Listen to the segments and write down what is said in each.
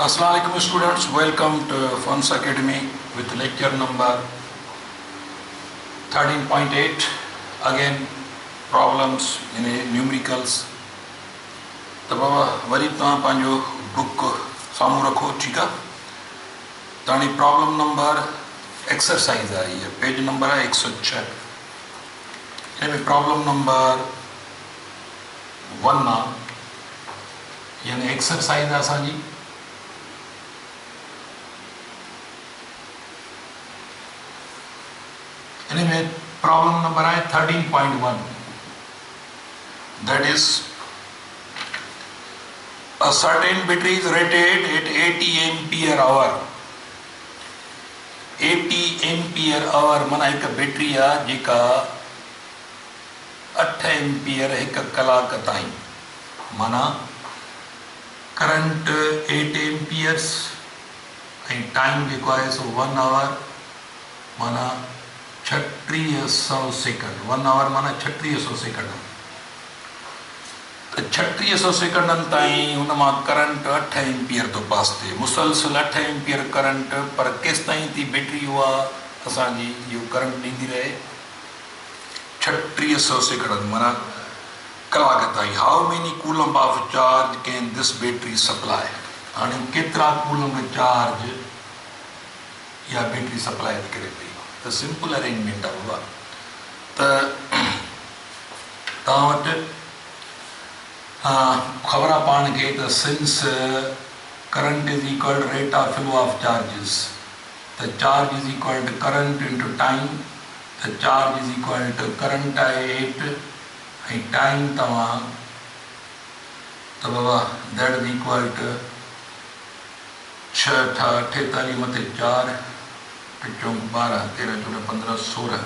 Assalamualaikum students, welcome to Funds Academy with lecture number 13.8. Again problems in numericals. तो बाबा वरी तव्हां पंहिंजो book साम्हूं रखो, ठीकु आहे। तव्हांजी प्रॉब्लम नंबर एक्सरसाइज आहे, इहा पेज नंबर आहे 106। हिन में प्रॉब्लम नंबर 1 आहे, यानी एक्सरसाइज आहे असांजी। इनमें प्रॉब्लम नंबर है 13.1, that is a certain battery is rated at 80 ampere hour। 80 ampere hour माना एक बैटरी है जेका 8 एम्पियर एक कलाक ताईं, माना करंट 8 एम्पियर्स ऐं टाइम जेको आहे सो 1 आवर माना 3600 सेकंड। 1 आवर माना 3600 सेकंड। तो 3600 सेकंडनि ताईं हुन मां करंट 8 एम्पियर थो पास थिए, मुसलसल 8 एम्पियर करंट। पर केसि ताईं थी बैटरी उहा असांजी इहो करंट ॾींदी रहे? 3600 सेकंड माना कलाक ताईं। How many coulomb of charge can this battery supply? हाणे केतिरा कूलम चार्ज इहा बैटरी सप्लाई थी करे पई? त सिंपल अरेंजमेंट आहे बाबा। त तव्हां वटि ख़बर आहे पाण खे त since current is equal rate of flow of charges, त charge is equal to current into time. त charge is equal to current आहे 8 ऐं टाइम तव्हां त बाबा दैट इज़ इक्वल टू 6 48 मथे 4 पिचों 12 13 14 15 16,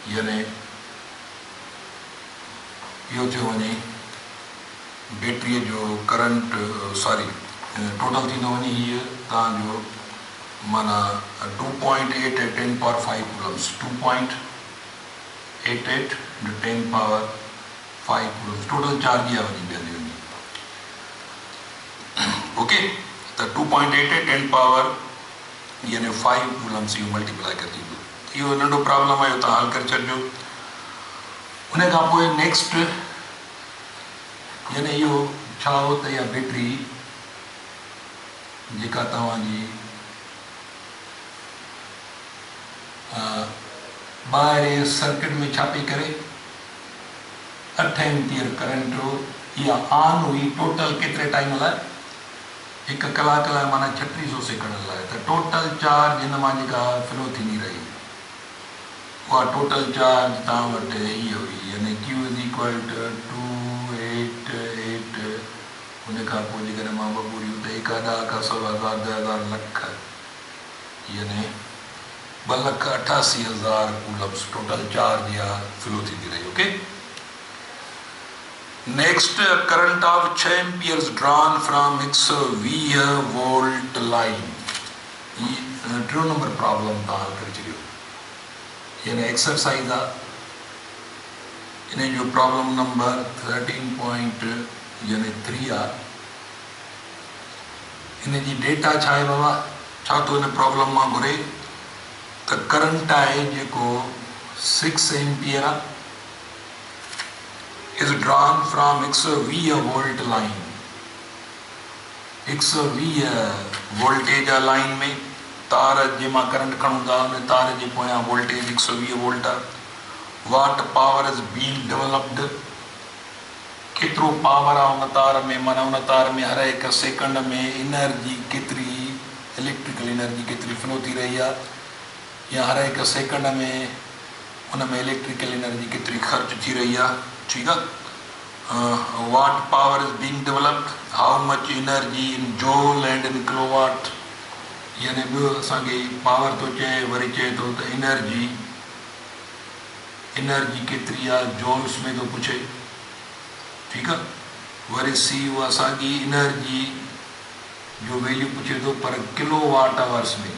यानी इहो थियो वञे बैटरीअ जो करंट सॉरी टोटल थींदो वञे हीअ तव्हांजो माना 2.8 at 10 power 5 Coulomb's. 2.88 into 10 power 5 Coulomb's total charge इहा वञी वेंदी वञी। ओके, त 2.88 10 पावर यानी 5 कूलम्स इहो मल्टीप्लाई करे थींदो। इहो नंढो प्रॉब्लम आहे, तव्हां हल करे छॾिजो। उन खां पोइ नेक्स्ट यानी इहो छा हो त इहा बैटरी जेका तव्हांजी ॿाहिरि सर्किट में छा पई करे 8 एम्पियर करंट हो, इहा ऑन हुई टोटल केतिरे टाइम लाइ? 1 कलाक लाइ, माना 3600 सेकंड लाइ। त टोटल चार्ज हिन मां जेका फ्लो थींदी रही उहा टोटल चार्ज तव्हां वटि हीअ हुई, यानी Q इज़ इक्वल टू 288। हुन खां पोइ जेकॾहिं मां ॿुरियूं त 1 ॾह का 100,000 10,000 लख, यानी 2,88,000 कूलम्स टोटल चार्ज या फ्लो थींदी रही। Okay, next current of 6 amperes drawn from 120 volt line. ये 3 नंबर प्रॉब्लम तव्हां हल करे छॾियो, यानी एक्सरसाइज आहे। इन जो प्रॉब्लम नंबर 13.3 आहे। इन जी डेटा छा आहे बाबा? छा थो हिन प्रॉब्लम मां घुरे त करंट आहे जेको 6 एम्पियर आहे, is drawn from 120 volt line. 120 voltage आहे लाइन में, तार जे मां करंट खणूं था उन तार जे पोयां वोल्टेज 120 वोल्ट आहे। Watt power is being developed? केतिरो पावर आहे उन तार में, माना उन तार में हर 1 सेकंड में एनर्जी केतिरी, इलेक्ट्रिकल एनर्जी केतिरी फ्लो थी रही आहे, या हर 1 सेकंड में उन में इलेक्ट्रिकल एनर्जी केतिरी ख़र्च थी रही आहे। ठीकु आहे। Watt power is being developed, how much energy in joule and in kilowatt, यानी ॿियो असांखे पावर थो चए, वरी चए थो त एनर्जी केतिरी आहे, जूल्स में थो पुछे। ठीकु आहे। वरी सी उहा असांजी एनर्जी जो वैल्यू पुछे थो पर किलोवाट आवर्स में,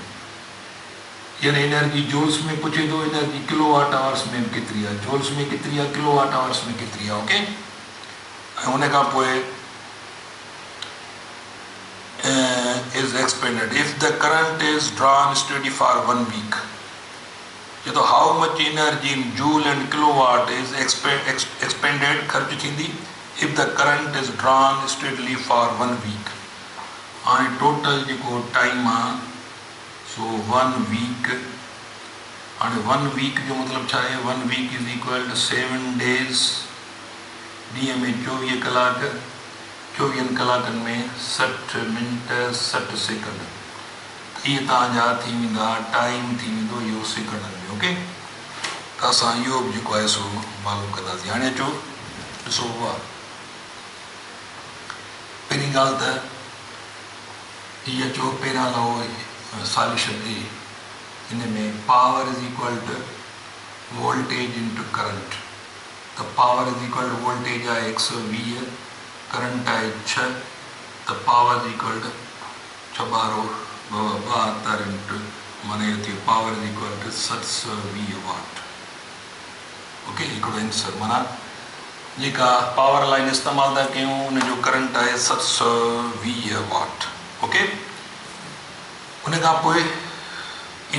यानी एनर्जी जूल्स में पुछे थो, एनर्जी किलोवाट आवर्स में केतिरी आहे, जूल्स में केतिरी आहे, किलोवाट आवर्स में केतिरी आहे। ओके, ऐं उन खां पोइ is expended. If the current is drawn steady for 1 week, so how much energy in joule and kilowatt is expended, kharch thindi, if the current is drawn steadily for 1 week. And total jeko time so 1 week, and 1 week jo matlab cha hai, 1 week is equal to 7 days. ॾींहं में 24 कलाक, 24 कलाकनि में 60 minute 60 second, इहे तव्हांजा थी वेंदा, time थी वेंदो इहो सेकंडनि में। ओके, त असां इहो बि जेको आहे सो मालूम कंदासीं। हाणे अचो ॾिसो, पहिरीं ॻाल्हि त हीअ अचो पहिरां लाइ सॉल्यूशन ॾे, हिन में power is equal to voltage into current. त power is equal to voltage आहे 120, करंट आहे 6, त power is equal to 72 into माने थी power is equal to 720 watt. Okay, हिकिड़ो आंसर माना जेका पावर लाइन इस्तेमालु था कयूं उनजो करंट आहे 720 वाट। ओके, उन खां पोइ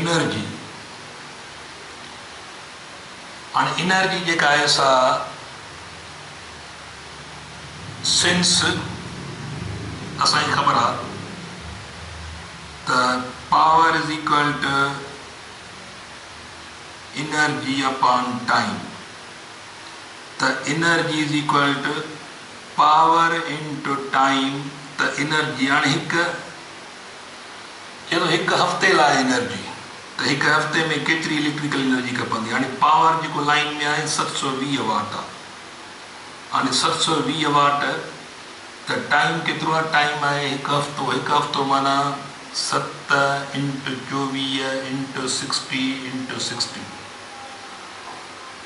एनर्जी, हाणे एनर्जी जेका आहे सा सिंस असांखे ख़बर आहे त power is equal to energy upon time, त energy is equal to power into time. त एनर्जी हाणे हिकु हफ़्ते लाइ एनर्जी, त हिकु हफ़्ते में केतिरी इलेक्ट्रिकल एनर्जी खपंदी। हाणे पावर जेको लाइन में आहे 720 वाट आहे। हाणे 720 वाट, त टाइम केतिरो आहे, टाइम आहे हिकु हफ़्तो। हिकु हफ़्तो माना 7 इंटू 24 इंटू 60 इंटू 60।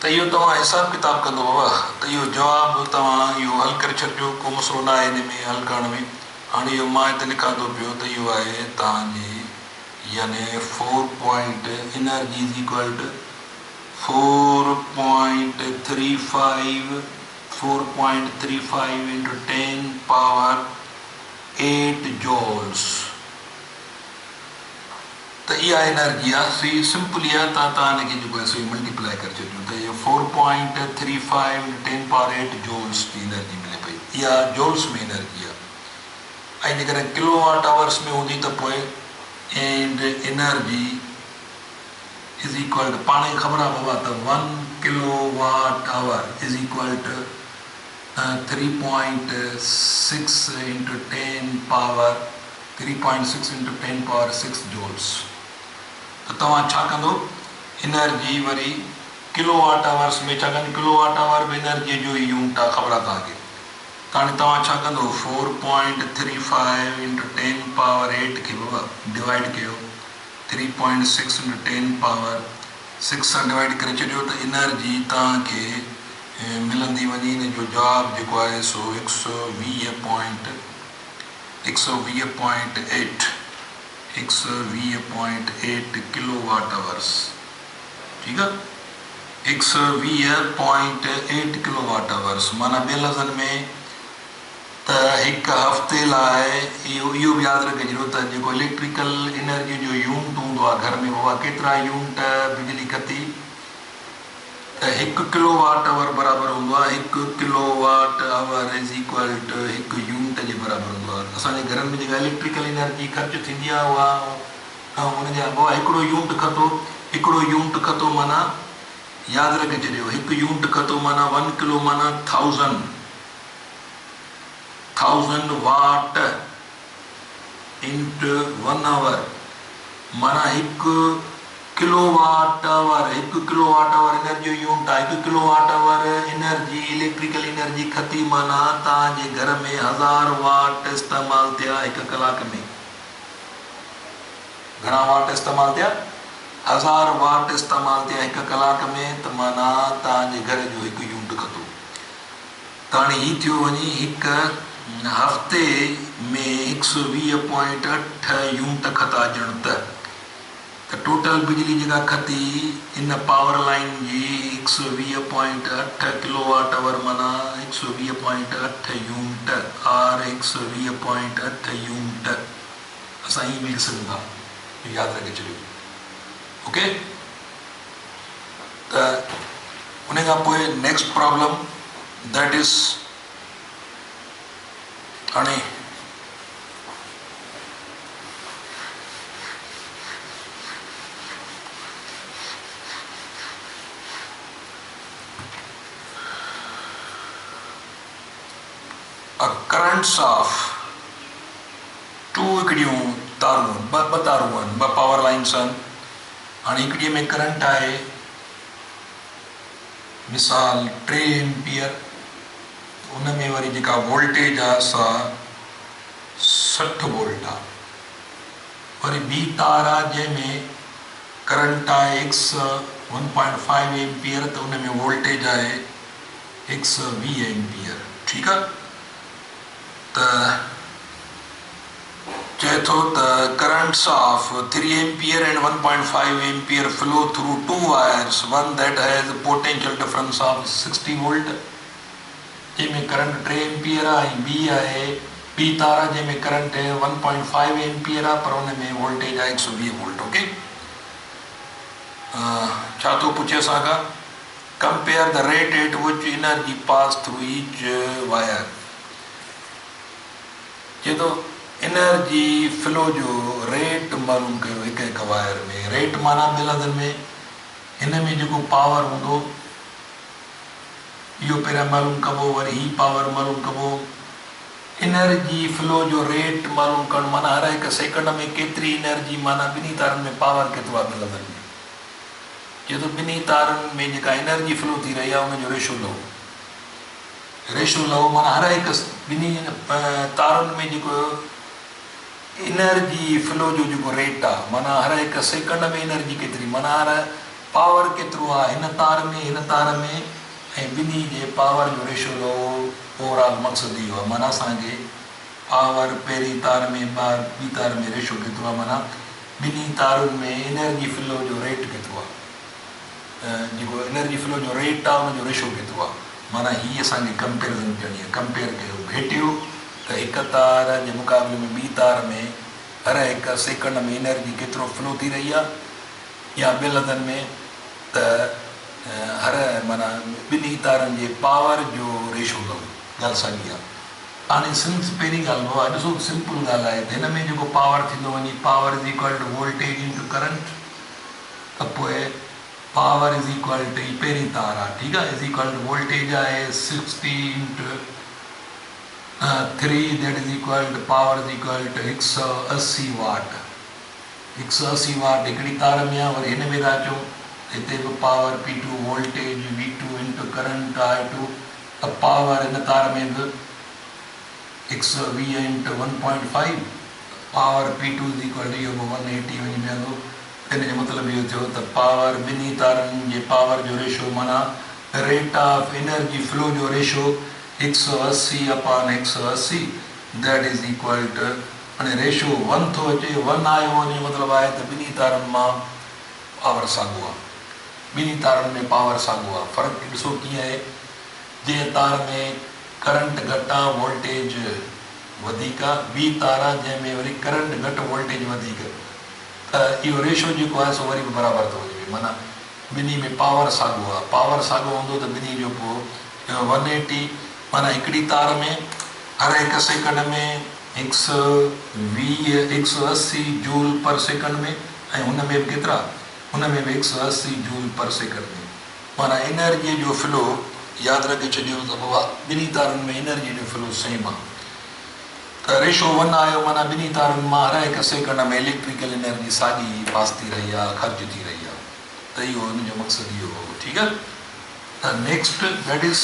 त इहो तव्हां हिसाबु किताबु कंदो बाबा, त इहो जवाबु तव्हां इहो हल करे छॾिजो, को मसइलो न आहे हिन में हल करण में। हाणे इहो मां हिते लिखां थो पियो, त इहो आहे तव्हांजी यानी 4 energy is equal to 4.35 into 10 power 8 joules. त इहा एनर्जी आहे, सिंपली आहे, तव्हां हिनखे जेको आहे सो मल्टीप्लाई करे छॾियो, त इहो 4.35 इंटू 10 पावर 8 जूल्स जी एनर्जी मिले पई। इहा जूल्स में एनर्जी आहे। ऐं जेकॾहिं किलोवाट आवर्स में हूंदी त पोइ and energy is equal to, पाण खे ख़बर आहे बाबा, त 1 kilowatt our is equal to 3.6 into 10 power 3.6 into 10 power 6 joules। त तव्हां छा कंदो, एनर्जी वरी किलोवाट आवर्स में छा कंदो, किलोवाट आवर में एनर्जी जो यूनिट आहे, ख़बर आहे तव्हांखे। त हाणे तव्हां छा कंदो, 4.35 इंटू 10 पावर 8 खे बाबा डिवाइड कयो 3.6 इंटू 10 पावर 6 सां डिवाइड करे छॾियो, त एनर्जी तव्हांखे मिलंदी वञी। हिन जो जवाबु जेको आहे सो 120.8 किलोवाट आवर्स। ठीकु आहे, 120.8 किलोवाट आवर्स माना ॿियनि लफ़्ज़नि में त हिकु हफ़्ते लाइ इहो बि यादि रखिजो त जेको इलेक्ट्रिकल एनर्जी जो यूनिट हूंदो आहे घर में, बाबा केतिरा यूनिट बिजली खती, त 1 किलोवाट आवर बराबरि हूंदो आहे। 1 kilowatt hour is equal to 1 unit जे बराबरि हूंदो आहे। असांजे घरनि में जेका इलेक्ट्रिकल एनर्जी ख़र्च थींदी आहे उहा हुनजा बाबा हिकिड़ो यूनिट खतो माना यादि रखे छॾियो, 1 यूनिट खतो माना 1 किलो माना 1000 वाट इंटू 1 आवर माना 1 किलोवाट आवर एनर्जी यूनिट आहे। 1 kilowatt our energy electrical energy खती माना तव्हांजे घर में 1000 वाट इस्तेमालु थिया 1 कलाक में। घणा वाट इस्तेमालु थिया, 1000 वाट इस्तेमालु थिया 1 कलाक में, त माना तव्हांजे घर जो 1 यूनिट खतो। त हाणे हीअ थियो वञी हिकु हफ़्ते में 120.8 यूनिट खता ॼण, त टोटल बिजली जेका खती इन पावर लाइन जी 120.8 किलोवाट आवर माना 120.8 यूनिट और 120.8 यूनिट सही भी लिख सघूं था, याद रखे चलियो। ओके, त उन खां पोइ नेक्स्ट प्रॉब्लम दैट इज हाणे करंट्स ऑफ टू हिकिड़ियूं तारूं ॿ तारूं आहिनि, ॿ पावर लाइन्स आहिनि। हाणे हिकिड़ीअ में करंट आहे मिसाल 3 एम्पियर, उन में वरी जेका वोल्टेज आहे सा 60 वोल्ट आहे। वरी ॿी तार आहे जंहिंमें करंट आहे 1.5 एम्पियर, त उन में वोल्टेज आहे 120 एम्पियर। ठीकु आहे, त चए थो त currents of 3 ampere and 1.5 ampere flow through two wires, one that has a potential difference of 60 volt, जंहिंमें करंट 3 एम्पियर आहे, ऐं ॿी आहे ॿी तार आहे जंहिंमें करंट 1.5 एम्पियर आहे, पर हुन में वोल्टेज आहे 120 वोल्ट। ओके, छा थो पुछे असां खां? Compare the rate at which energy pass through each wire. चए थो एनर्जी फ्लो जो रेट मालूम कयो हिकु हिकु वायर में। रेट माना ॿिए में हिन में जेको पावर हूंदो इहो पहिरियां मालूम कबो, वरी ही पावर मालूम कबो। एनर्जी फ्लो जो रेट मालूम करणु माना हर हिकु सेकंड में केतिरी एनर्जी, माना ॿिन्ही तारनि में पावर केतिरो आहे ॿिए में। चए थो ॿिन्ही तारनि में जेका एनर्जी फ्लो थी रही आहे उनजो रेशो लहो। रेशो लहो माना हर हिकु ॿिन्ही तारुनि में जेको एनर्जी फ्लो जो जेको रेट आहे, माना हर हिकु सेकंड में एनर्जी केतिरी, माना हर पावर केतिरो आहे हिन तार में, ऐं ॿिन्ही जे पावर जो रेशो लहो। ओवरऑल मक़सदु इहो आहे, माना असांखे पावर पहिरीं तार में ॿी तार में रेशो केतिरो आहे, माना ॿिन्ही तारुनि में एनर्जी फ्लो जो रेट केतिरो आहे, जेको एनर्जी फ्लो जो रेट आहे उनजो रेशो केतिरो आहे। माना हीअ असांखे कंपेरिज़न करणी आहे। कंपेयर कयो, भेटियो त हिकु तार जे मुक़ाबले में ॿी तार में हर हिकु सेकंड में एनर्जी केतिरो फ्लो थी रही आहे, या ॿिए लफ़्ज़नि में त हर माना ॿिन्ही तारनि जे पावर जो रेशो लहो। ॻाल्हि साॻी आहे। हाणे पहिरीं ॻाल्हि उहा ॾिसो, सिंपल ॻाल्हि आहे त हिन में जेको पावर थींदो वञे, power is equal to voltage into current, त पोइ पावर इज़ इक्वल टू पहिरीं तार आहे, ठीकु आहे, इज़ इक्वल टू वोल्टेज आहे 60 into 3, that is equal to power is equal to 180 watt. 180 watt हिकिड़ी तार में आहे। वरी हिन में था अचूं हिते बि power P2 voltage V2 into current I2, त पावर हिन तार में बि 120 into 1.5, power P2 is equal to इहो 180 वञी वेंदो। इन जो मतिलबु इहो थियो त पावर ॿिन्ही तारनि जे पावर जो रेशो, माना रेट ऑफ एनर्जी फ्लो जो ratio 180 upon 180, that is equal to, हाणे रेशो 1 थो अचे, 1 आयो वञे मतिलबु आहे त ॿिन्ही तारनि मां पावर साॻियो आहे, ॿिन्ही तारनि में पावर साॻियो आहे। फ़र्क़ु ॾिसो कीअं आहे, जंहिं तार में करंट घटि आहे वोल्टेज वधीक आहे, ॿी तार आहे जंहिंमें वरी करंट घटि वोल्टेज वधीक, त इहो रेशो जेको आहे सो वरी बि बराबरि थो वञे। माना ॿिन्ही में पावर साॻियो आहे, पावर साॻियो हूंदो त ॿिन्ही जो पोइ 180, माना हिकिड़ी तार में हर हिकु सेकंड में 180 जूल पर सेकंड में, ऐं हुन में बि केतिरा, हुन में बि 180 जूल पर सेकंड में। माना एनर्जी जो फ्लो यादि रखे छॾियो त बाबा ॿिन्ही तारनि में एनर्जी जो फ्लो सेम आहे, त रेशो 1 आयो, माना ॿिन्ही तारनि मां हर हिकु सेकंड में इलेक्ट्रिकल एनर्जी साॻी पास थी रही आहे, ख़र्च थी रही आहे। त इहो हुनजो मक़सदु इहो हो। ठीकु आहे, त next that is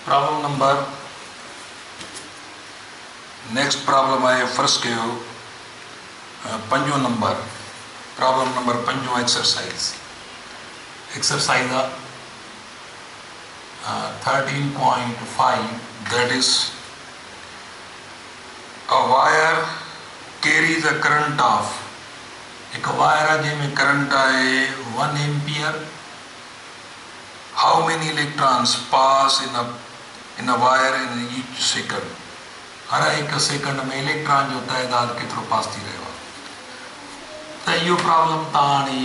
problem number, next problem आहे फर्स्ट कयो 5 नंबर, प्रॉब्लम नंबर 5 एक्सरसाइज आहे 13.5, that is a wire carries a current of एक वायर आहे जंहिंमें करंट आहे 1 एम्पियर. हाउ मेनी इलेक्ट्रॉन्स पास इन a wire in each second. हर हिकु सेकंड में इलेक्ट्रॉन जो तइदाद केतिरो पास थी रहियो आहे. त इहो प्रॉब्लम तव्हां हाणे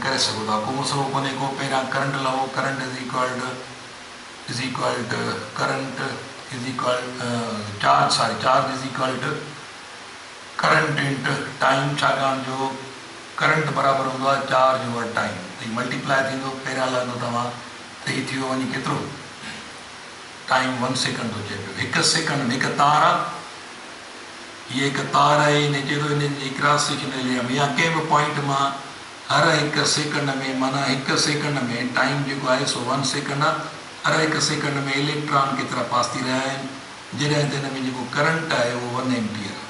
करे सघो था. को मसइलो कोन्हे को. पहिरियां करंट लहो. Current is equal to current is equal charge is equal to current into time. छाकाणि जो करंट बराबरि हूंदो आहे चार्ज ओवर टाइम. त मल्टीप्लाई थींदो. पहिरियां लॻंदो तव्हां त हीउ थी वियो वञी केतिरो टाइम 1 सेकंड थो चए पियो. हिकु सेकंड में हिकु तार आहे. हीअ हिकु तार आहे. हिन चए थो हिन जी क्रॉस सेक्शनल एरिया में या कंहिं बि पॉइंट मां हर हिकु सेकंड में माना हिकु सेकंड में टाइम जेको आहे सो 1 सेकंड आहे. हर हिकु सेकंड में इलेक्ट्रॉन केतिरा पास थी रहिया आहिनि. जॾहिं त हिन में जेको करंट आहे उहो 1 एम्पियर आहे.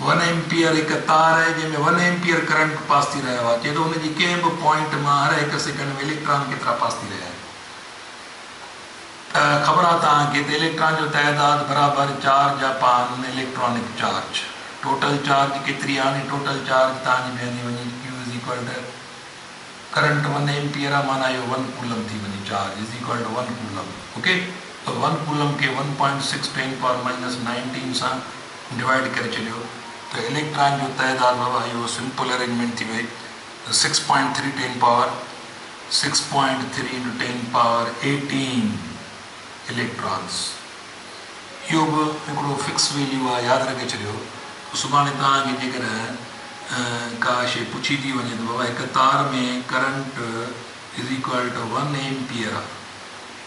1 एम्पियर हिकु तार आहे जंहिंमें 1 एम्पियर करंट पास थी रहियो आहे. चए थो हुनजी कंहिं बि पॉइंट मां हर हिकु सेकंड में इलेक्ट्रॉन केतिरा पास थी रहिया आहिनि. त ख़बर आहे तव्हांखे त इलेक्ट्रॉन जो तइदाद बराबरि charge upon electronic charge. Total charge केतिरी आहे. टोटल चार्ज तव्हांजी वेंदी वञी Q is equal to current 1 ampere आहे माना इहो 1 कूलम थी वञे. Charge is equal to 1 coulomb. Okay. त 1 कूलम खे 1.6 10⁻⁻19 सां डिवाइड करे छॾियो त इलेक्ट्रॉन जो तइदाद बाबा इहो सिंपल अरेंजमेंट थी वई. 6.3 × 10⁻18 इलेक्ट्रॉन्स. इहो बि हिकिड़ो फिक्स वैल्यू आहे. यादि रखे छॾियो. सुभाणे तव्हांखे जेकॾहिं का शइ पुछी थी वञे त बाबा हिकु तार में current is equal to 1 ampere आहे.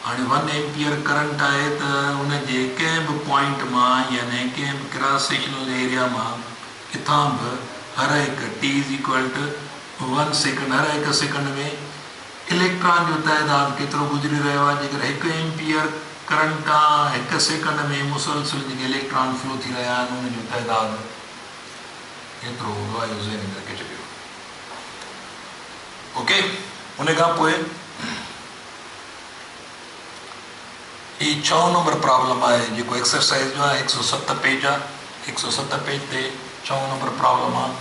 हाणे 1 एम्पियर करंट आहे त हुनजे कंहिं बि पॉइंट मां यानी कंहिं बि क्रॉस सेक्शनल एरिया मां किथां बि हर हिकु T is equal to 1 second हर हिकु सेकंड में इलेक्ट्रॉन जो तइदाद केतिरो गुज़री रहियो आहे. जेकर 1 एम्पियर करंट आहे हिकु सेकंड में मुसलसिल जेके इलेक्ट्रॉन फ्लो थी रहिया आहिनि उनजो तइदाद एतिरो हूंदो आहे. इहो ज़हन में रखे छॾियो. ओके. उन खां पोइ हीउ 6 नंबर प्रॉब्लम आहे जेको एक्सरसाइज़ जो आहे. 107 पेज आहे. 107 पेज ते 6 नंबर प्रॉब्लम आहे.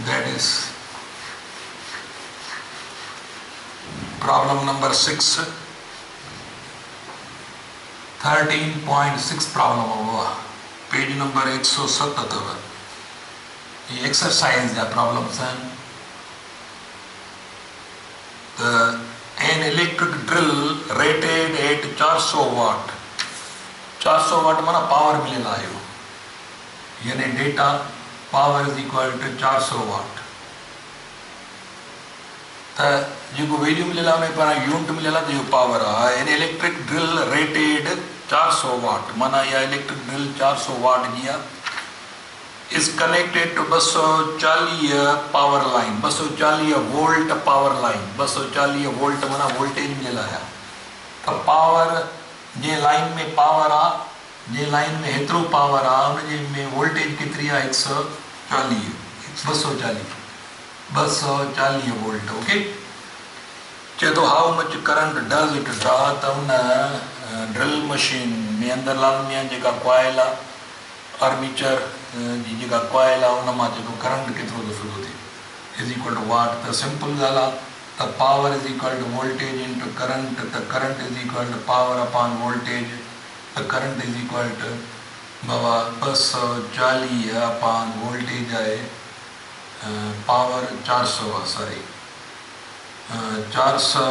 That is problem number 6. 13.6 problem हुआ. पेज नंबर 107 अथव. ये एक्सरसाइज जा प्रॉब्लम्स आहिनि. त an electric drill rated at 400 watt. 400 watt माना पावर मिलियल आहे. यानी data power is equal to 400 watt. त जेको वैल्यू मिलियल आहे उन पाण यूनिट मिलियल आहे त इहो पावर आहे. An electric drill rated 400 watt माना इहा इलेक्ट्रिक ड्रिल 400 वाट जी आहे. Is connected to 240 power line. 240 volt power line. 240 volt माना वोल्टेज मिलियल आहे. त पावर जंहिं लाइन में पावर आहे जंहिं लाइन में हेतिरो पावर आहे उनजे में वोल्टेज केतिरी आहे 140 240 वोल्ट. ओके. चए थो how much current does it draw. त उन ड्रिल मशीन में अंदरि लाइन में जेका कॉइल आहे आर्मीचर जी जेका कॉइल आहे उन मां जेको करंट केतिरो थो फ्लो थिए इज़ इक्वल टू वाट. त सिंपल ॻाल्हि आहे त power is equal to voltage into current. त current is equal to power upon voltage. त करंट इज़ इक्वल टू बाबा 240 अपॉन वोल्टेज आहे पावर 400 आहे. Sorry 400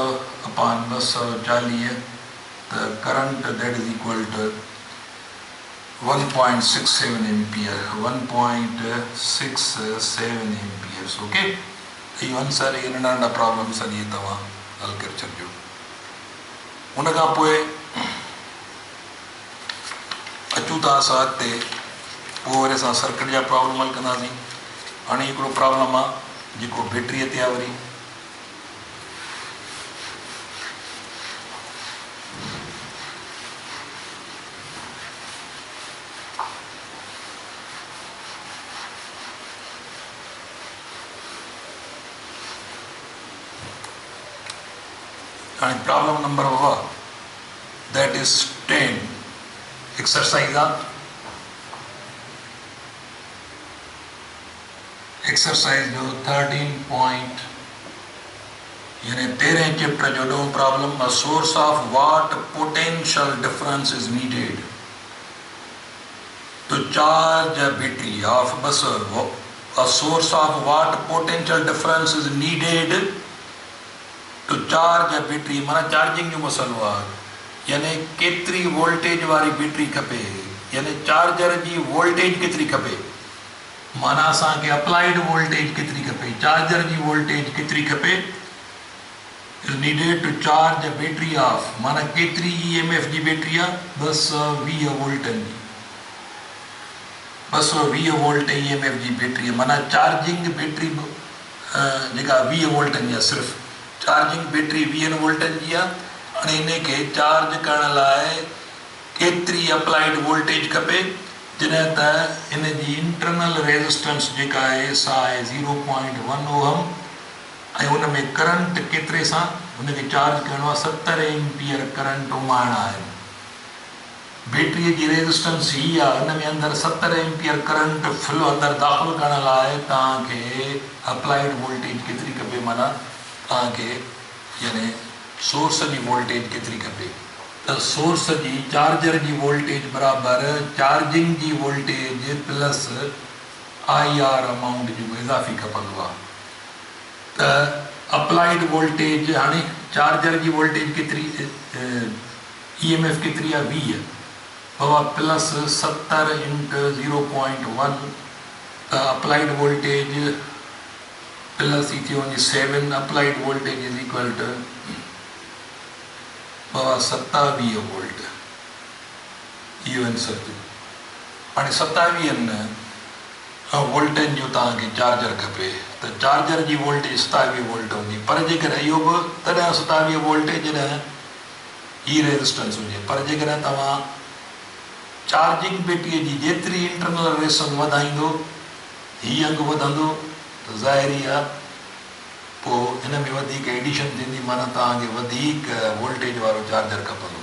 upon 240. त current that is equal to 1.67 ampere. 1.67 amperes. Okay. इहो answer इहे नंढा नंढा प्रॉब्लम्स इहे तव्हां हल करे छॾिजो. उन खां पोइ अचूं था असां अॻिते. पोइ वरी असां सर्किट जा प्रॉब्लम हल कंदासीं. हाणे हिकिड़ो प्रॉब्लम आहे जेको बैटरीअ ते आहे. वरी हाणे प्रॉब्लम नंबर हुआ दैट इज़ 10. एक्सरसाइज आहे. एक्सरसाइज जो 13 पॉइंट यानी 13 चैप्टर जो ॾों problem a source of what potential difference is needed to charge a battery of बस a source of what potential difference is needed to charge a battery माना charging जो मसलो आहे यानी केतिरी वोल्टेज वारी बैटरी खपे यानी चार्जर जी वोल्टेज केतिरी खपे माना असांखे अप्लाइड वोल्टेज केतिरी खपे चार्जर जी वोल्टेज केतिरी खपे is needed to charge a battery of माना केतिरी EMF जी बैटरी आहे 220 वोल्टनि जी 220 वोल्ट EMF जी बैटरी माना चार्जिंग बैटरी जेका 20 वोल्टनि जी आहे सिर्फ़ु चार्जिंग बैटरी 20 वोल्टनि जी आहे हाणे हिनखे चार्ज करण लाइ केतिरी अप्लाइड वोल्टेज खपे जॾहिं त इन जी इंटरनल रेजिस्टेंस जेका आहे सा आहे 0.1 ओहम ऐं हुन में करंट केतिरे सां हुनखे चार्ज करिणो आहे 70 एम्पियर करंट उमाइणा आहिनि बैटरीअ जी रेजिस्टेंस हीअ आहे हुन में अंदरि 70 एम्पियर करंट फ्लो अंदरि दाख़िल करण लाइ तव्हांखे अप्लाइड वोल्टेज केतिरी खपे माना तव्हांखे यानी सोर्स जी वोल्टेज केतिरी खपे त सोर्स जी चार्जर जी वोल्टेज बराबरि चार्जिंग जी वोल्टेज प्लस IR अमाउंट जो इज़ाफ़ी खपंदो आहे त अप्लाइड वोल्टेज हाणे चार्जर जी वोल्टेज केतिरी EMF केतिरी आहे 20 बाबा प्लस 70 × 0.1 त अप्लाइड वोल्टेज प्लस थी वञे 7 applied voltage is equal to बाबा 27 वोल्ट इहो आंसर थियो हाणे 27 वोल्टनि जो तव्हांखे चार्जर खपे त चार्जर जी वोल्टेज 27 वोल्ट हूंदी पर जेकॾहिं इहो बि तॾहिं 27 वोल्ट जॾहिं ही रेजिस्टेंस हुजे पर जेकॾहिं तव्हां चार्जिंग बैटरीअ जी जेतिरी इंटरनल रेजिस्टेंस वधाईंदो हीअ अंग वधंदो त ज़ाहिरी आहे पोइ हिन में वधीक एडिशन थींदी माना तव्हांखे वधीक वोल्टेज वारो चार्जर खपंदो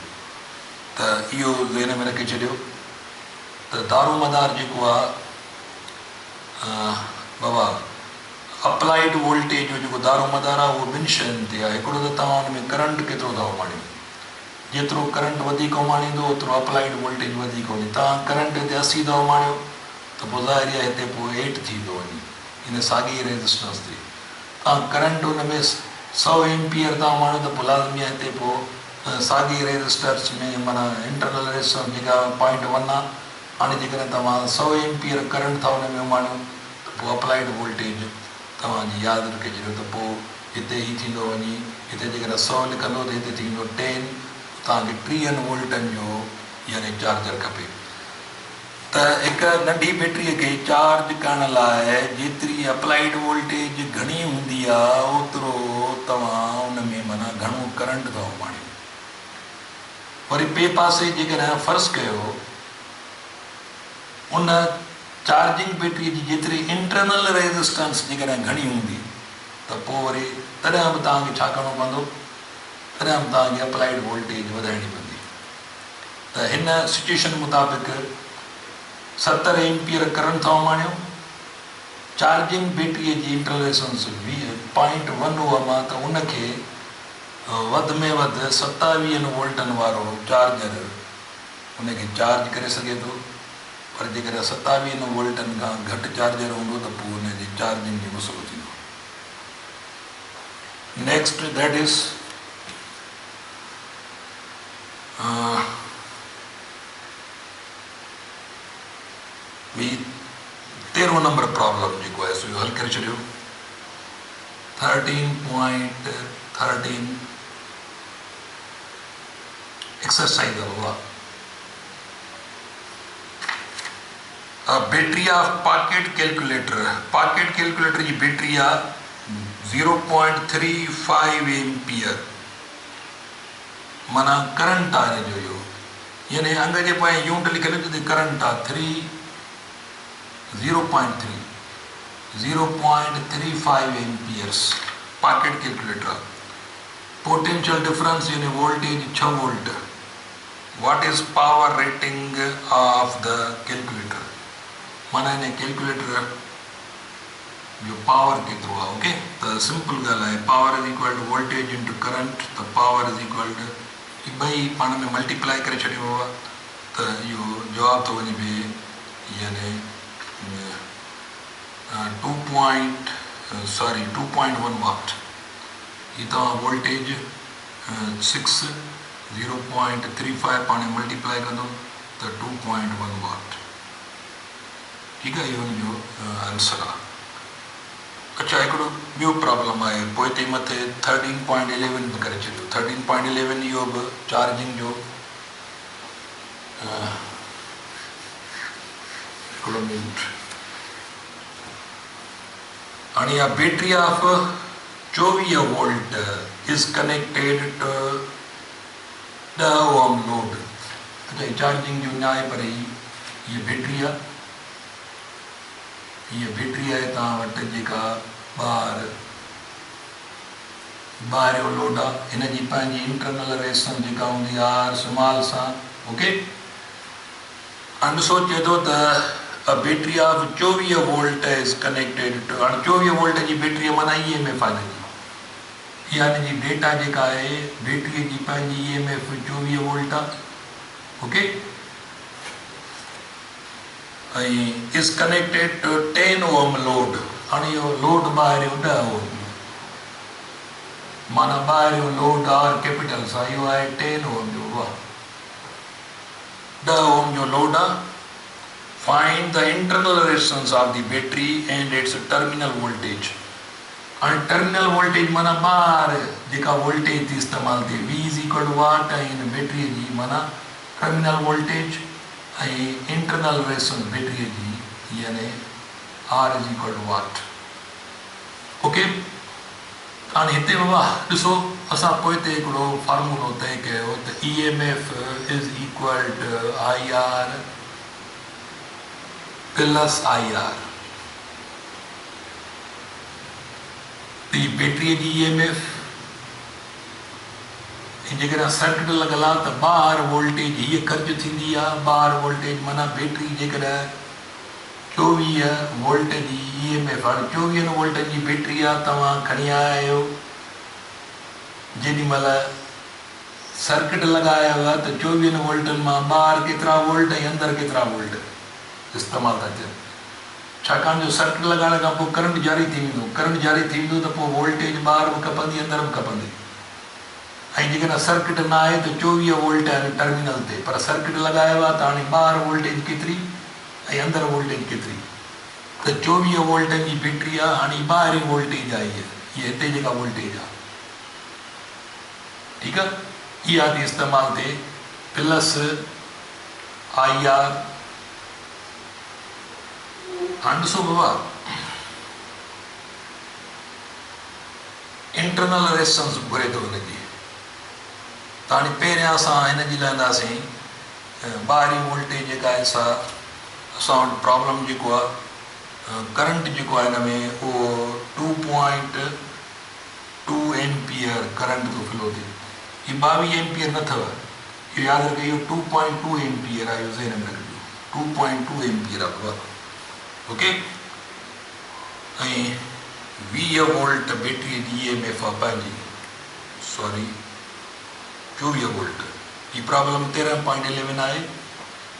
त इहो ज़हन में रखी छॾियो त दारोमदार जेको आहे बाबा अप्लाइड वोल्टेज जो जेको दारोमदार आहे उहो ॿिनि शयुनि ते आहे हिकिड़ो त तव्हां हुन में करंट केतिरो था उमाणियो जेतिरो करंट वधीक उमाणींदो ओतिरो अप्लाइड वोल्टेज वधीक हूंदी तव्हां करंट हिते 80 था उमाणियो त पोइ ज़ाहिरी आहे हिते पोइ हेठि थी थो वञे हिन साॻी रेजिस्टेंस ते तव्हां करंट हुन में 100 एम्पियर था उमाणियो त पोइ लाज़मी आहे हिते पोइ साॻी रेजिस्टेंस में माना इंटरनल रेजिस्टेंस जेका 0.1 आहे हाणे जेकॾहिं तव्हां 100 एम्पियर करंट था हुन में उमाणियो त पोइ अप्लाइड वोल्टेज तव्हांजी यादि रखे छॾियो त पोइ हिते ई थींदो वञी हिते जेकॾहिं 100 लिखंदो त हिते थींदो 10 तव्हांखे 30 वोल्टनि जो यानी चार्जर खपे त हिकु नंढी बैटरीअ खे चार्ज करण लाइ जेतिरी अप्लाइड वोल्टेज घणी हूंदी आहे ओतिरो तव्हां उन में माना घणो करंट था उमाणियो वरी ॿिए पासे जेकॾहिं फ़र्ज़ु कयो उन चार्जिंग बैटरीअ जी जेतिरी इंटरनल रेजिस्टेंस जेकॾहिं घणी हूंदी त पोइ वरी तॾहिं बि तव्हांखे छा करिणो पवंदो तॾहिं बि तव्हांखे अप्लाइड वोल्टेज वधाइणी पवंदी त हिन सिचुएशन मुताबिक़ 70 एम्पियर करंट था उमाणियो चार्जिंग बैटरीअ जी इंटरनल रेजिस्टेंस 0.1 ओहम आहे त उनखे वधि में वधि 27 वोल्टनि वारो चार्जर उनखे चार्ज करे सघे थो पर जेकॾहिं 27 वोल्टनि खां घटि चार्जर हूंदो त पोइ हुनजी चार्जिंग जो मसइलो थींदो नेक्स्ट दैट इज़ ॿी 13 नंबर प्रॉब्लम जेको आहे सो इहो हल करे छॾियो 13.13 एक्सरसाइज आहे बैटरी ऑफ पॉकेट कैलकुलेटर जी बैटरी आहे 0.35 एम्पियर माना करंट आहे हिन जो इहो यानी अंग जे पोयां यूनिट लिखियलु जिते करंट आहे 0.35 एम्पियर्स पॉकेट कैलकुलेटर आहे पोटेंशियल डिफरेंस यानी voltage 6 volt what is power rating of the calculator माना हिन कैलकुलेटर जो पावर केतिरो आहे. ओके, त सिंपल ॻाल्हि आहे, power is equal to voltage into current. त पावर इज़ इक्वल टू ॿई पाण में मल्टीप्लाई करे छॾियो आहे त इहो जवाबु थो वञे भई यानी 2.1 वाट. हीअ तव्हां वोल्टेज 0.35 पाण मल्टीप्लाई कंदो त 2.1 वाट. ठीकु आहे, इहो हुनजो आंसर आहे. अच्छा, हिकिड़ो ॿियो प्रॉब्लम आहे, पोइ ते मथे 13.11 बि करे छॾियो. 13.11 इहो बि चार्जिंग जो हिकिड़ो मिनट. हाणे इहा battery of 24 volt is connected to 10 ohm load. अच्छा, चार्जिंग जो न आहे, पर हीअ बैटरी आहे. हीअ बैटरी आहे तव्हां वटि जेका ॿाहिरियों लोड आहे. हिन जी पंहिंजी इंटरनल रेजिस्टेंस जेका हूंदी आहे आर स्मॉल सां. ओके, हाणे सोचे थो त a battery of 24 volt is connected to. हाणे 24 वोल्ट जी बैटरी माना EMF आहे हिनजी. इहा हिनजी डेटा जेका आहे बैटरीअ जी पंहिंजी EMF 24 वोल्ट आहे. ओके, ऐं is connected to 10 ohm load. हाणे इहो लोड ॿाहिरियों 10 ओम, माना ॿाहिरियों लोड आर कैपिटल सां इहो आहे 10 ओम जो. 10 ओम जो लोड आहे. Find the internal resistance of the battery and its terminal voltage. हाणे टर्मिनल वोल्टेज माना ॿाहिरि जेका वोल्टेज थी इस्तेमालु थिए, V is equal to watt, ऐं हिन बैटरीअ जी माना टर्मिनल वोल्टेज ऐं इंटरनल रेजिस्टेंस बैटरीअ जी यानी R is equal to watt. Okay, हाणे हिते बाबा ॾिसो, असां पोइ ते हिकिड़ो फार्मूलो तय कयो त EMF is equal to IR plus IR. ती बैटरीअ जी EMF जेकॾहिं सर्किट लॻल आहे त ॿाहिरि वोल्टेज हीअ ख़र्च थींदी आहे. ॿाहिरि वोल्टेज माना बैटरी जेकॾहिं 24 वोल्ट जी EMF, हाणे 24 वोल्ट जी बैटरी आहे, तव्हां खणी आया आहियो, जेॾी महिल सर्किट लॻाया हुआ त 24 वोल्टनि मां ॿाहिरि केतिरा वोल्ट ऐं अंदरि केतिरा वोल्ट इस्तेमालु था थियनि. छाकाणि जो सर्किट लॻाइण खां पोइ करंट जारी थी वेंदो. करंट जारी थी वेंदो त पोइ वोल्टेज ॿाहिरि बि खपंदी, अंदरि बि खपंदी. ऐं जेकॾहिं सर्किट न आहे त 24 वोल्ट आहिनि टर्मिनल ते, पर सर्किट लॻायो आहे त हाणे ॿाहिरि वोल्टेज केतिरी ऐं अंदरि वोल्टेज केतिरी. त 24 वोल्टनि जी बैटरी आहे. हाणे ॿाहिरि वोल्टेज आहे, हीअ हिते जेका वोल्टेज आहे. ठीकु आहे, इहा थी इस्तेमालु थिए प्लस IR. हाणे ॾिसो बाबा, इंटरनल रेजिस्टेंस घुरे थो हिनजी. त हाणे पहिरियां असां हिनजी लहंदासीं ॿाहिरी वोल्टेज जेका आहे असां वटि प्रॉब्लम जेको आहे करंट जेको आहे हिन में उहो 2.2 एम्पियर करंट थो फ्लो थिए. हीअ 22 एम्पियर न अथव, इहो यादि रखो, इहो 2.2 एम्पियर आहे. इहो ज़हन में रखिजो, 2.2 एम्पियर आहे बाबा. ओके, ऐं 20 वोल्ट बैटरीअ जी EMF आहे पंहिंजी, सॉरी 24 वोल्ट. हीअ प्रॉब्लम 13.11 आहे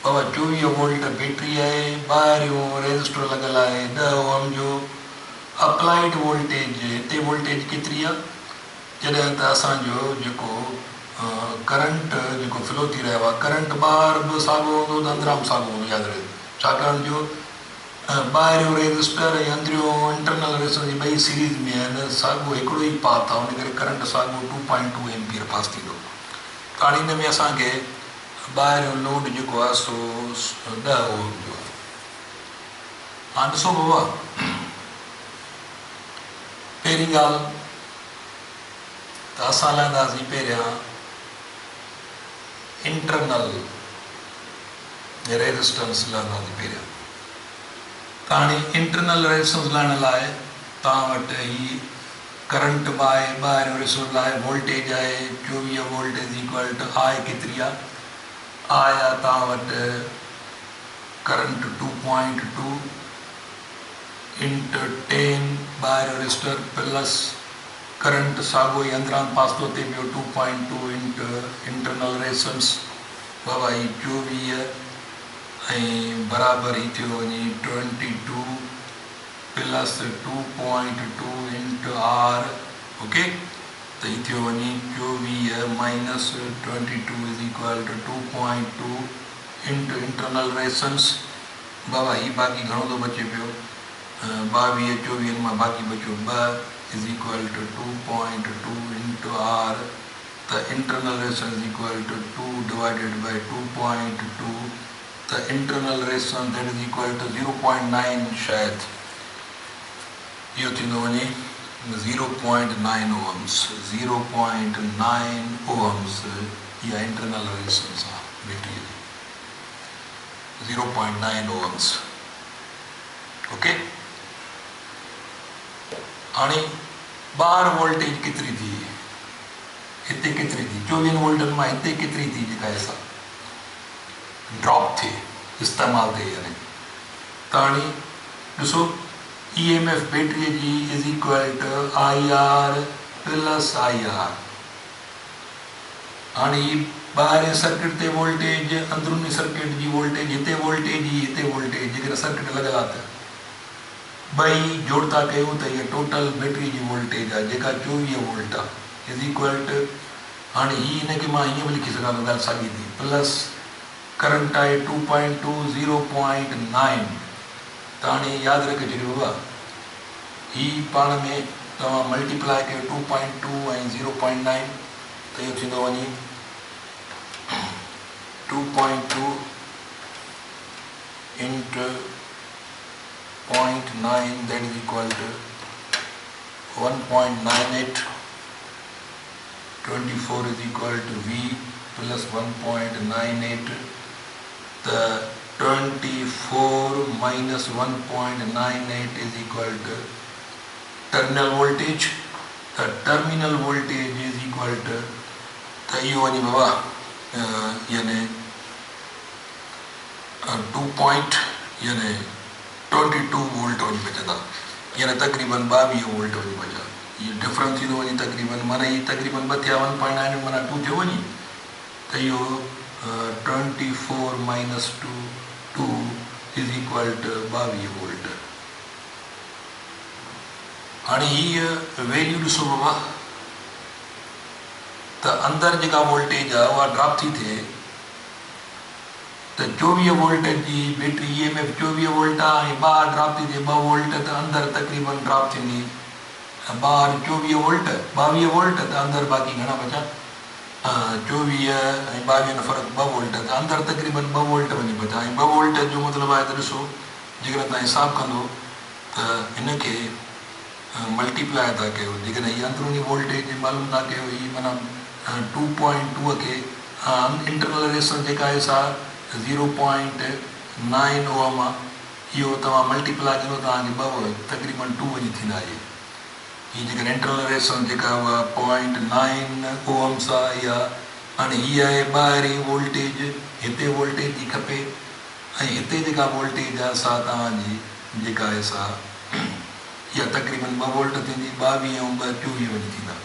बाबा. 24 वोल्ट बैटरी आहे, ॿाहिरियों रेजिस्टर लॻल आहे 10 ओम जो. अप्लाइड वोल्टेज हिते वोल्टेज केतिरी आहे, जॾहिं त असांजो जेको करंट जेको फ्लो थी रहियो आहे, करंट ॿाहिरि बि साॻियो हूंदो त अंदरां बि साॻियो हूंदो, यादि रहे. छाकाणि जो ॿाहिरियों रेजिस्टर ऐं अंदरियों इंटरनल रेजिस्टेंस ॿई सीरीज़ में आहिनि, साॻियो हिकिड़ो ई पाथ आहे, हुन करे करंट साॻियो 2.2 एम्पियर पास थींदो. त हाणे हिन में असांखे ॿाहिरियों लोड जेको आहे सो 10 ओम जो आहे. हाणे ॾिसो बाबा, पहिरीं ॻाल्हि त असां लहंदासीं पहिरियां इंटरनल रेजिस्टेंस लहंदासीं पहिरियां. त हाणे इंटरनल रेजिस्टेंस लहण लाइ तव्हां वटि ही करंट बि आहे, ॿाहिरियों रेजिस्टेंस लाइ वोल्टेज आहे 24 volt is equal to I केतिरी आहे, I आहे तव्हां वटि करंट 2.2 इंटू 10 ॿाहिरि रजिस्टर प्लस करंट साॻियो ई अंदरां पास थो थिए पियो 2.2 इंटू इंटरनल रेजिस्टेंस बाबा ही 24 ऐं बराबरि ही थियो वञे 22 प्लस 2.2 इंटू आर ओके तो ही थियो वञे 24 minus 22 is equal to 2.2 into internal resistance बाबा ही बाक़ी घणो थो बचे पियो 22 24 में बाक़ी बचो 2 is equal to 2.2 into R तो internal resistance is equal to 2 divided by 2.2 तो internal resistance that is equal to 0.9 शायद यो थींदो वञे 0.9 ohms 0.9 ohms या इंटरनल रेजिस्टेंस आहे बैटरी 0.9 ohms ओके हाणे ॿाहिरि वोल्टेज केतिरी थी हिते केतिरी थी 24 वोल्टनि मां हिते केतिरी थी जेका हिसा ड्रॉप थिए इस्तेमालु थिए यानी त हाणे ॾिसो EMF बैटरी जी is equal to IR plus IR हाणे ॿाहिरि सर्किट ते वोल्टेज अंदरूनी सर्किट जी वोल्टेज हिते वोल्टेज जेकर सर्किट लॻल आहे त ॿई जोड़ता कयूं त इहा टोटल बैटरी जी वोल्टेज आहे जेका 24 वोल्ट आहे इज इक्वल टू हाणे ही हिनखे मां हीअं बि लिखी सघां थो ॻाल्हि साॻी थी प्लस करंट आहे 2.2 0.9 त हाणे यादि रखे छॾियो बाबा ही पाण में तव्हां मल्टीप्लाई कयो 2.2 ऐं 0.9 त इहो थींदो वञे 2.2 into 0.9 that is equal to 1.98 24 is equal to V plus 1.98 the 24 minus 1.98 is equal to terminal voltage the terminal voltage is equal to the यो वञे बाबा यानी 2 यानी 22 वोल्ट वञी बचंदा यानी तक़रीबन 22 वोल्ट वञी बचा ये डिफरेंस थींदो वञे तक़रीबन माना ही तक़रीबन 2 थिया 1.9 माना 2 थियो वञे त इहो 24 minus 2 is equal to 22 volt हाणे हीअ वैल्यू ॾिसो बाबा त अंदरि जेका वोल्टेज आहे उहा ड्रॉप थी थिए तो 24 वोल्ट की बैटरी EMF 24 वोल्ट है बाहर ड्रॉप थी 2 वोल्ट तो अंदर तकरीबन ड्रॉप थी बाहर 24 वोल्ट 22 वोल्ट तो अंदर बाकी घना बचा 24 ऐं 22 में फ़र्क़ु 2 वोल्ट तो अंदर तकरीबन 2 वोल्ट वही बचा 2 वोल्ट जो मतलब है तो ॾिसो जेकर तव्हां हिसाब कंदो तो इनके मल्टीप्लाई था कयो जेकर ये अंदरूनी वोल्टेज मालूम था कयो ही माना 2.2 के इंटरनल रेजिस्टेंस जेका है सा 0.9 ओम यो तव्हां मल्टीप्लाई करो तव्हांखे 2 तकरीबन 2 वही थींदा ये जेकर इंटरनल रेजिस्टेंस जेका हुआ 0.9 ओम्स आहे या हाणे हीअ आहे ॿाहिरि वोल्टेज हिते वोल्टेज जी खपे ऐं हिते जेका वोल्टेज आहे सा तव्हांजी जेका आहे सा इहा तकरीबन 2 वोल्ट थींदी 22 ऐं 2 24 वही थींदा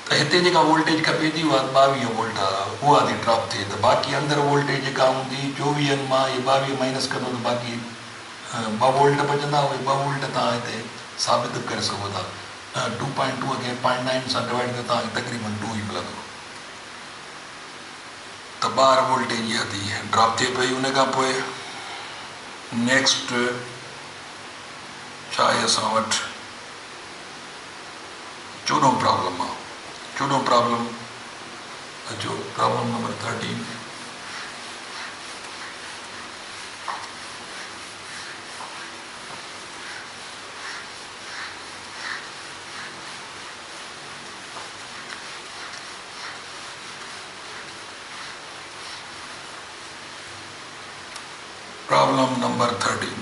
तो हिते जेका वोल्टेज खपे थी उहा 22 वोल्ट उहा थी ड्रॉप थिए तो बाक़ी अंदर वोल्टेज जेका हूंदी 24 मां ये 22 माइनस कंदो तो बाक़ी 2 वोल्ट बचंदा उहे 2 वोल्ट तव्हां हिते साबित करे सघो था 2.2 खे 0.9 सां डिवाइड करे तव्हांखे तकरीबन 2 ई मिलंदो तो ॿाहिरि वोल्टेज इहा थी ड्रॉप थिए पई उन खां पोइ नेक्स्ट छा आहे असां वटि 14 प्रॉब्लम आहे 14 प्रॉब्लम अचो problem number 13 problem number 13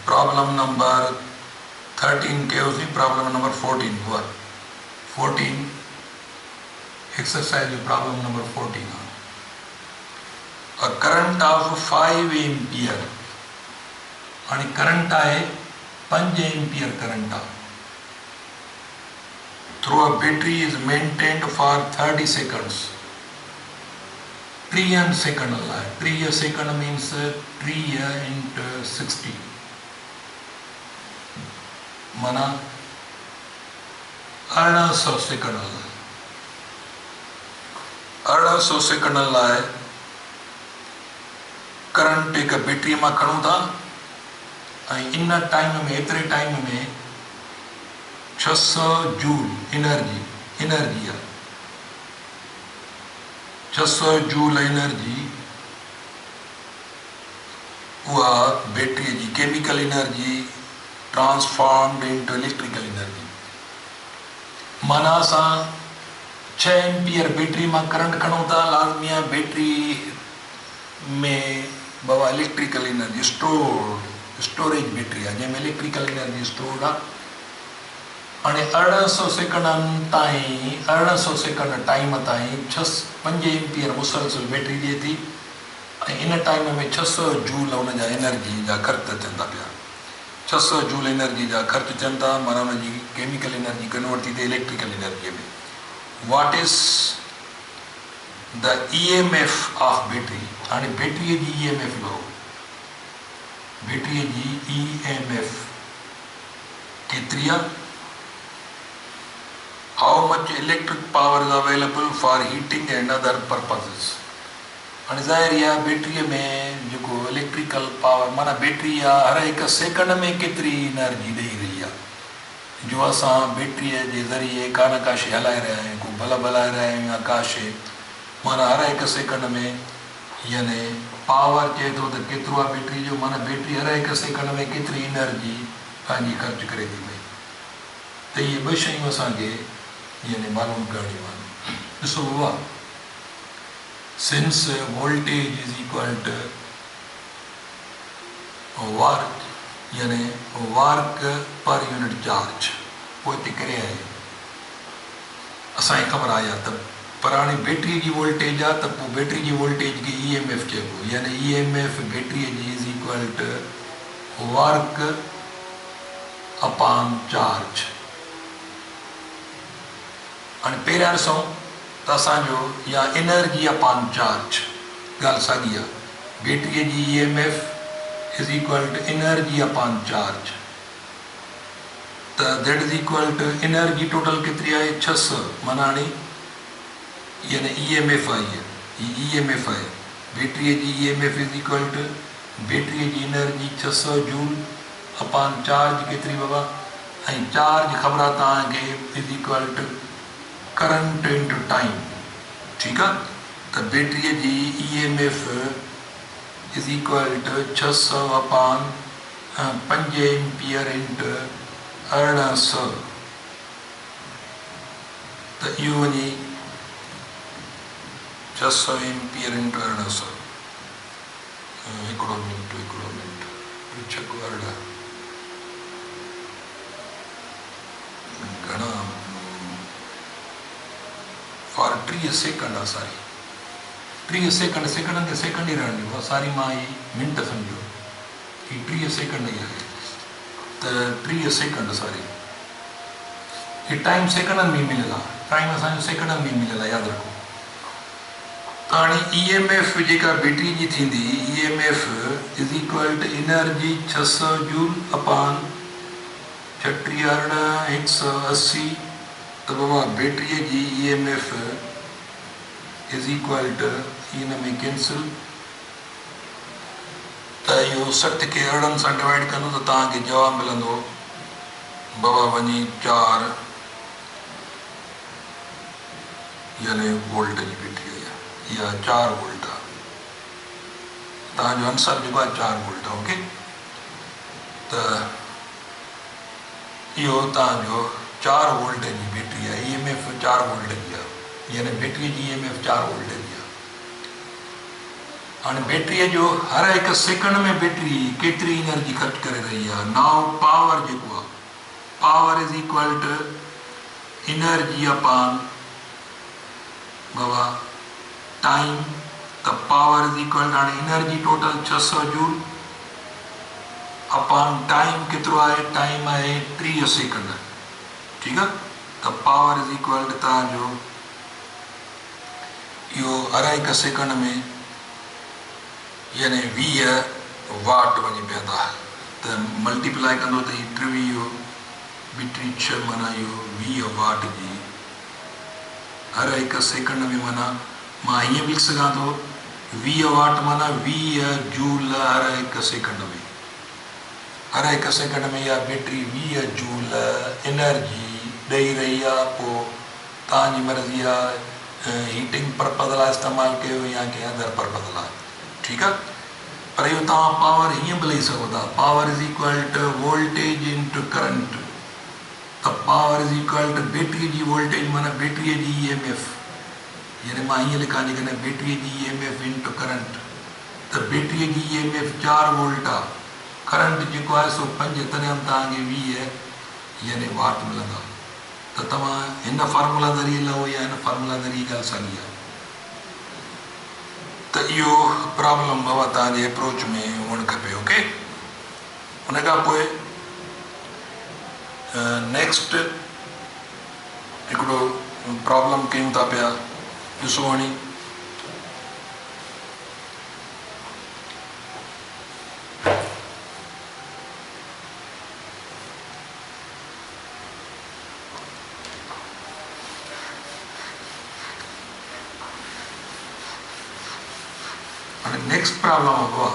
problem number 13 के उसी प्रॉब्लम नंबर 14 हुआ 14 exercise problem number 14 a current of 5 ampere आणि करंट आहे 5 एम्पियर करंट आहे through a battery is maintained for 30 seconds 3 second आहे 3 second means 3 into 60 माना 1800 सेकंड आहे 1800 सेकंड लाइ करंट हिकु बैटरी मां खणूं था ऐं इन टाइम में एतिरे टाइम में 600 जूल एनर्जी आहे 600 जूल एनर्जी उहा बैटरी जी chemical energy transformed into electrical energy माना असां 6 एम्पियर बैटरी मां करंट खणूं था लाज़मी आहे बैटरी में बाबा इलेक्ट्रिकल एनर्जी स्टोरेज बैटरी आहे जंहिंमें इलेक्ट्रिकल एनर्जी स्टोर्ड आहे हाणे 1800 सेकंडनि ताईं 1800 सेकंड टाइम ताईं 5 एम्पियर मुसलसल बैटरी ॾिए थी ऐं इन टाइम में 600 जूल हुन जा एनर्जी जा ख़र्च थियनि था पिया 600 जूल एनर्जी जा ख़र्च थियनि था माना हुनजी केमिकल एनर्जी कन्वर्ट थी थिए इलेक्ट्रिकल एनर्जीअ में what is the EMF of battery हाणे बैटरीअ जी EMF लो बैटरीअ जी EMF केतिरी आहे how much electric power is available for heating and other purposes हाणे ज़ाहिर आहे बैटरीअ में जेको इलेक्ट्रिकल पावर माना बैटरी आहे हर हिकु सेकंड में केतिरी एनर्जी ॾेई रही आहे जो असां बैटरीअ जे ज़रिए का न का शइ हलाए रहिया आहियूं को बल्ब हलाए रहिया आहियूं या का शइ माना हर हिकु सेकंड में यानी पावर चए थो त केतिरो आहे बैटरी जो माना बैटरी हर हिकु सेकंड में केतिरी एनर्जी पंहिंजी ख़र्च करे थी पई त इहे ॿ शयूं असांखे यानी मालूम करणियूं आहिनि ॾिसो बाबा since voltage is equal to work यानी वर्क पर यूनिट चार्ज वो हिते करे आहे असांखे ख़बर आहे त पर हाणे बैटरी जी वोल्टेज आहे त पोइ बैटरी जी वोल्टेज खे EMF चइबो यानी EMF बैटरीअ जी is equal to work upon charge हाणे पहिरियां ॾिसूं त असांजो या एनर्जी अपॉन चार्ज ॻाल्हि साॻी आहे बैटरीअ जी EMF is equal to energy upon charge त that is equal to energy total केतिरी आहे 600 माना हाणे यानी EMF आहे हीअ EMF आहे बैटरीअ जी EMF इज़ इक्वल टू बैटरीअ जी एनर्जी 600 जूल अपॉन चार्ज केतिरी बाबा ऐं चार्ज ख़बर आहे तव्हांखे is equal to current into time ठीकु आहे त बैटरीअ जी EMF is equal to 600 upon 5 ampere into 1800 त इहो वञी 600 एम्पियर इंटू 1800 हिकिड़ो मिंट 6 घणा फॉर 30 सेकंड आहे सारी 30 सेकंड सेकंडनि खे सेकंड ई रहण ॾियो सारी मां ई मिंट सम्झो ही 30 सेकंड ई आहे त 30 सेकंड सारी ही टाइम सेकंडनि में मिलियल आहे टाइम असांजो सेकंडनि में मिलियल आहे यादि रखो त हाणे EMF जेका बैटरी जी थींदी EMF is equal to energy 600 joule upon 180 त बाबा बैटरीअ जी EMF इज़ इक्वल टू हिन में कैंसिल त इहो 60 खे 18 सां डिवाइड कंदो त तव्हांखे जवाबु मिलंदो बाबा वञी 4 यानी वोल्ट जी बैटरी आहे इहा 4 वोल्ट आहे तव्हांजो आंसर जेको आहे 4 वोल्ट आहे ओके त इहो तव्हांजो 4 वोल्ट जी बैटरी आहे EMF 4 वोल्ट जी आहे यानी बैटरीअ जी EMF 4 वोल्ट जी आहे हाणे बैटरीअ जो हर हिकु सेकंड में बैटरी केतिरी एनर्जी ख़र्च करे रही आहे नाउ पावर जेको आहे power is equal to energy upon बाबा टाइम त पावर इज इक्वल टू हाणे energy total 600 joule upon time केतिरो आहे, टाइम आहे 30 सेकंड, ठीकु आहे। त पावर इज इक्वल टू तव्हांजो इहो 2.5 सेकंड में यानी 20 वाट वञी पिया था, त मल्टीप्लाई कंदो त हीअ 23 बिटरी 6 माना इहो 20 वाट जी 2.5 सेकंड में, माना मां हीअं बि लिखी सघां थो 20 वाट माना 20 जूल 2.5 सेकंड में। 2.5 सेकंड में इहा बैटरी 20 जूल एनर्जी ॾेई रही आहे। पोइ तव्हांजी मर्ज़ी आहे हीटिंग पर्पज़ लाइ इस्तेमालु कयो या कंहिं अदर पर्पज़ लाइ, ठीकु आहे। पर इहो तव्हां पावर हीअं बि लही सघो था, power is equal to voltage into current. त पावर इज़ इक्वल टू बैटरीअ जी वोल्टेज माना बैटरीअ जी EMF, यानी मां हीअं लिखां जेकॾहिं बैटरीअ जी EMF इंटू करंट, त बैटरीअ जी EMF 4 वोल्ट आहे, करंट जेको आहे सो 5, तॾहिं तव्हांखे 20 यानी वाट मिलंदा। त तव्हां हिन फार्मूला ज़रिए लहो या हिन फार्मूला ज़रिए ॻाल्हि साॻी आहे। त इहो प्रॉब्लम बाबा तव्हांजे अप्रोच में हुअणु खपे, ओके। हुन खां पोइ नेक्स्ट हिकिड़ो प्रॉब्लम कयूं था पिया, ॾिसो हाणे नेक्स्ट प्रॉब्लम हुआ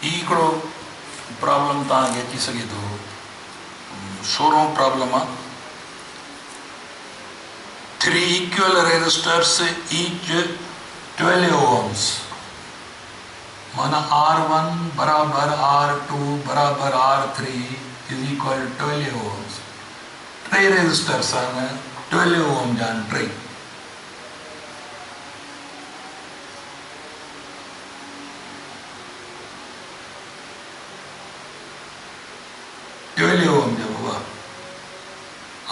हिकिड़ो प्रॉब्लम तव्हांखे अची सघे थो, 16हों प्रॉब्लम आहे। 3 इक्वल रेजिस्टर्स ईच 12 ohms माना R1 बराबर R2 बराबर R3 is equal 12 ohms। 3 resistors आहिनि 12 ohm जा आहिनि, 3।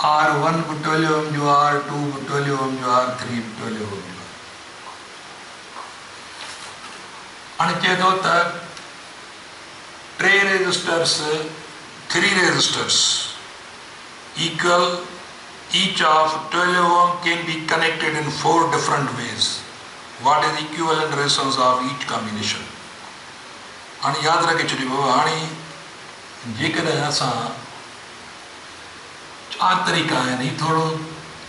R1 भी 12 ohm जो, R2 भी 12 ohm जो, R3 भी 12 ohm जो। हाणे चए थो त 3 resistors 3 resistors equal each of 12 ohm can be connected in 4 different ways. What is equivalent resistance of each combination? हाणे यादि रखे छॾियो, हाणे जेकॾहिं असां 4 तरीक़ा आहिनि, ही थोरो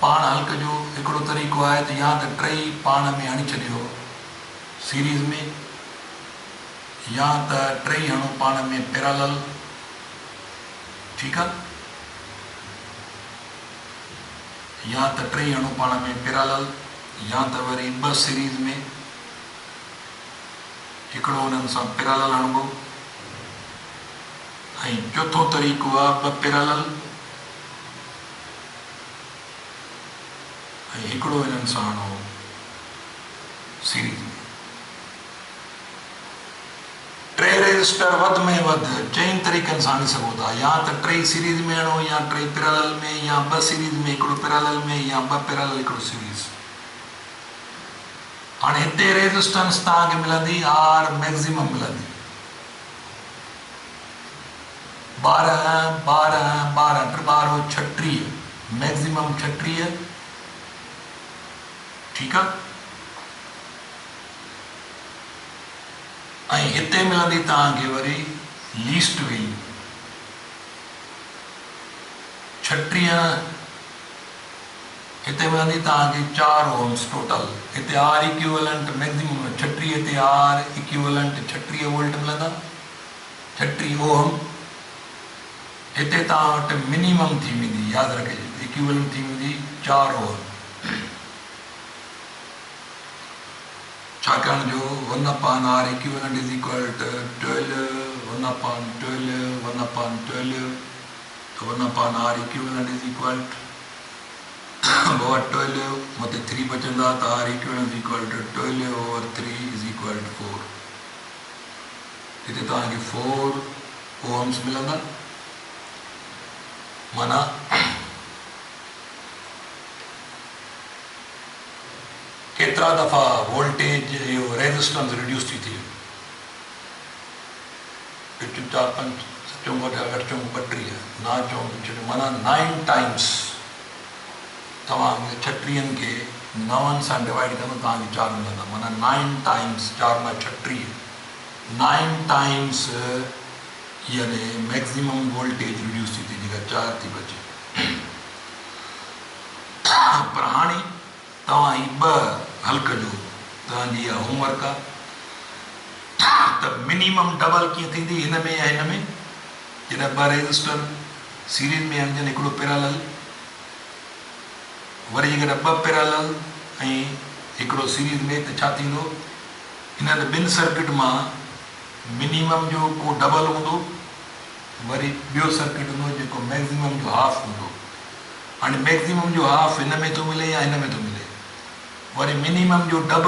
पाण हल कजो। हिकिड़ो तरीक़ो आहे त या त 3 पाण में हणी छॾियो सीरीज़ में, या त 3 हणो पाण में पैरेलल, ठीकु आहे, या त 3 हणो पाण में पैरेलल, या त वरी 2 सीरीज़ में, हिकिड़ो हुननि सां पैरेलल हणिबो, ऐं चौथो तरीक़ो आहे 2 पैरेलल ऐं हिकिड़ो हिननि सां हणो सीरीज़ में। 3 रेजिस्टर वधि में वधि 4 तरीक़नि सां हणी सघो था, या त 3 सीरीज़ में हणो, या 3 पैरेलल में, या 2 सीरीज़ में हिकिड़ो पैरेलल में, या 2 पैरेलल हिकिड़ो सीरीज़। हाणे हिते रेजिस्टेंस तव्हांखे मिलंदी R मैक्सिमम मिलंदी 12 12 12 12 36, मैक्सिमम 36, ठीकु आहे। ऐं हिते मिलंदी तव्हांखे वरी लीस्ट वैल्यू 36, हिते मिलंदी तव्हांखे 4 ohms टोटल। हिते R इक्विवेलेंट मैक्सिमम 36, हिते R इक्विवेलेंट 36 वोल्ट मिलंदा, 36 ohm। हिते तव्हां वटि मिनिमम थी वेंदी, यादि रखिजो, इक्विवेलेंट थी वेंदी 4 ohm, छाकाणि जो 1/R equivalent is equal two 12, 1/12, 1/12, तो 1/R equivalent is equal two 12 मथे 3 बचंदा, त R equivalent is equal to 12/3 is equal to 4। हिते तव्हांखे 4 ohms मिलंदा। माना केतिरा दफ़ा वोल्टेज जो रेजिस्टेंस रिड्यूस थी थिए, 4 5 7 8 32 ना चऊं माना 9 टाइम्स तव्हां 36 के 9 सां डिवाइड कंदो तव्हांखे 4 मिलंदा, माना 9 टाइम्स 4 × 36 9 टाइम्स यानी मैक्सिमम वोल्टेज रिड्यूस थी थी जेका 4 थी बचे। पर हाणे तव्हां ही 2 हल कजो, तव्हांजी इहा होमवर्क आहे त मिनिमम डबल कीअं थींदी हिन में या हिन में, जॾहिं 2 रेजिस्टर सीरीज़ में आहिनि, हिकिड़ो पैरेलल, वरी जेकॾहिं 2 पैरेलल ऐं हिकिड़ो सीरीज़ में, त छा थींदो, हिननि 2 सर्किट मां मिनिमम जो को डबल हूंदो, वरी ॿियो सर्किट हूंदो जेको मैक्सिमम जो हाफ हूंदो। हाणे मैक्सिमम जो हाफ हिन में थो मिले या हिन में थो मिले, वरी मिनिमम जो डबल